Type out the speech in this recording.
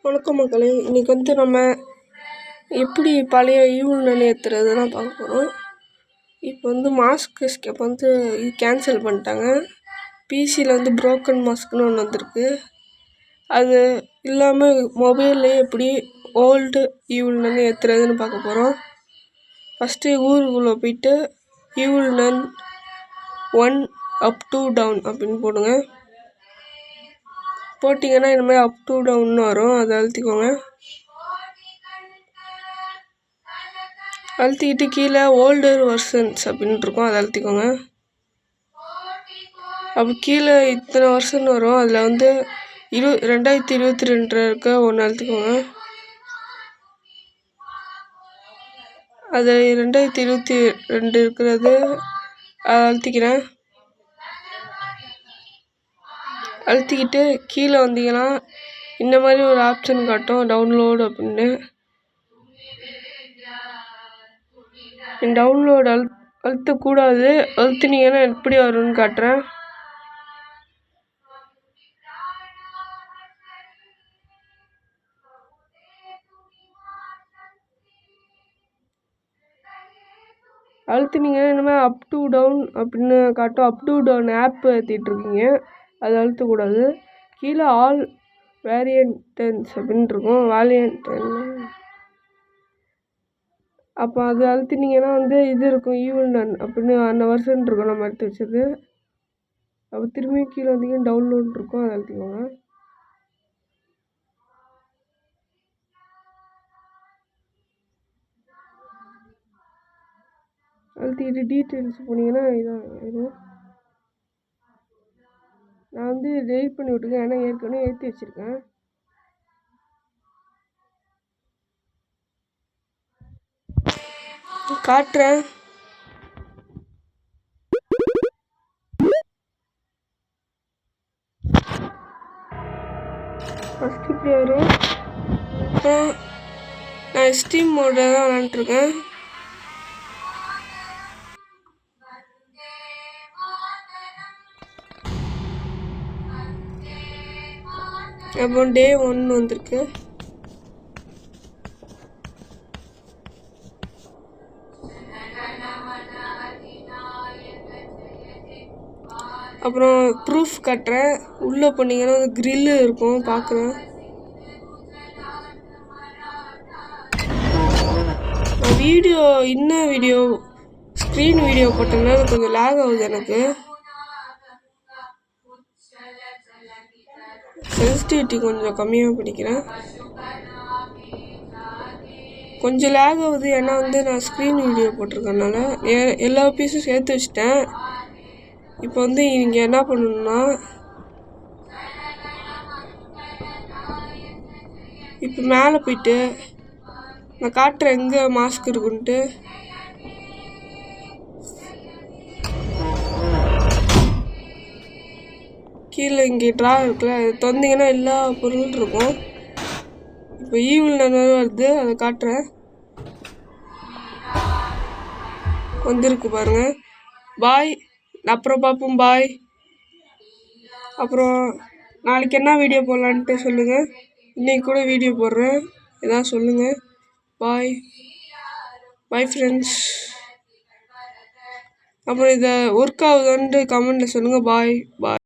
வணக்கம் மக்களே, இன்றைக்கி நம்ம எப்படி பழைய ஈவுல்னு ஏற்றுறதுலாம் பார்க்க போகிறோம். இப்போ மாஸ்க் எஸ்கேப் இது கேன்சல் பண்ணிட்டாங்க. பிசியில் ப்ரோக்கன் மாஸ்க்னு ஒன்று வந்திருக்கு. அது இல்லாமல் மொபைல்லே எப்படி ஓல்டு ஈவுல்னு ஏற்றுறதுன்னு பார்க்க போகிறோம். ஃபஸ்ட்டு ஊருக்குள்ளே போயிட்டு ஈவுல்னன் 1 up to down அப்படின்னு போடுங்க. போட்டிங்கன்னா இனிமேல் அப் டு டவுன் வரும். அதை அழுத்திக்கோங்க. அழுத்திக்கிட்டு கீழே ஓல்டர் வெர்ஷன்ஸ் அப்படின்ட்டு இருக்கும், அதை அழுத்திக்கோங்க. அப்போ கீழே இத்தனை வருஷன் வரும். அதில் 2022 இருக்க ஒன்று அழுத்திக்கோங்க. அது 2022 இருக்கிறது அழுத்திக்கிறேன். அழுத்திக்கிட்டு கீழே வந்தீங்கன்னா இந்த மாதிரி ஒரு ஆப்ஷன் காட்டும், டவுன்லோடு அப்படின்னு. டவுன்லோடு அழுத்தக்கூடாது. அழுத்தினீங்கன்னா எப்படி வரும்னு காட்டுறேன். அழுத்தினீங்கன்னா இனிமேல் அப் டு டவுன் அப்படின்னு காட்டும். அப் டு டவுன் ஆப் ஏற்றிட்டு இருக்கீங்க, அது அழுத்தக்கூடாது. கீழே ஆல் வேரியன்டன்ஸ் அப்படின்னு இருக்கும், வேரியன்டன். அப்போ அது அழுத்தினீங்கன்னா இது இருக்கும், ஈவுல்னன் அப்படின்னு அந்த வருஷன் இருக்கும் நம்ம எடுத்து வச்சது. அப்போ திரும்பி கீழே வந்தீங்கன்னா டவுன்லோட் இருக்கும், அதை அழுத்திக்கோங்க. அழுத்திக்கிட்டு டீட்டெயில்ஸ் போனீங்கன்னா இதான் இது. நான் டெலிட் பண்ணி விட்டுருக்கேன், ஏன்னா ஏற்கனவே ஏற்றி வச்சுருக்கேன். காட்டுறேன். ஃபஸ்ட்டு இப்படி வரும். நான் ஸ்டீம் மோடில் தான் விளாண்டுருக்கேன். அப்புறம் டே 1 வந்திருக்கு. அப்புறம் ப்ரூஃப் கட்டுறேன். உள்ளே போனீங்கன்னா கிரில்லு இருக்கும், பார்க்குறேன். வீடியோ ஸ்க்ரீன் வீடியோ போட்டோம்னா அது கொஞ்சம் லேக் ஆகுது. எனக்கு சென்சிட்டிவிட்டி கொஞ்சம் கம்மியாக படிக்கிறேன். கொஞ்சம் லேக் ஆகுது, ஏன்னா நான் ஸ்க்ரீன் வீடியோ போட்டிருக்கனால எல்லா பீஸும் சேர்த்து வச்சுட்டேன். இப்போ நீங்கள் என்ன பண்ணணும்னா, இப்போ மேலே போயிட்டு நான் காட்டுறேன் எங்கே மாஸ்க் இருக்குன்ட்டு. கீழே இங்கே ட்ரா இருக்குல்ல, அதை திறந்தீங்கன்னா எல்லா பொருளும் இருக்கும். இப்போ ஈவுல்னன் வருது, அதை காட்டுறேன். வந்திருக்கு பாருங்க. பாய், அப்புறம் பார்ப்போம். பாய். அப்புறம் நாளைக்கு என்ன வீடியோ போடலான்ட்டு சொல்லுங்கள். இன்றைக்கி கூட வீடியோ போடுறேன், எதாவது சொல்லுங்கள். பாய் பாய் ஃப்ரெண்ட்ஸ். அப்புறம் இதை ஒர்க் ஆகுதான்ட்டு கமெண்டில் சொல்லுங்கள். பாய் பாய்.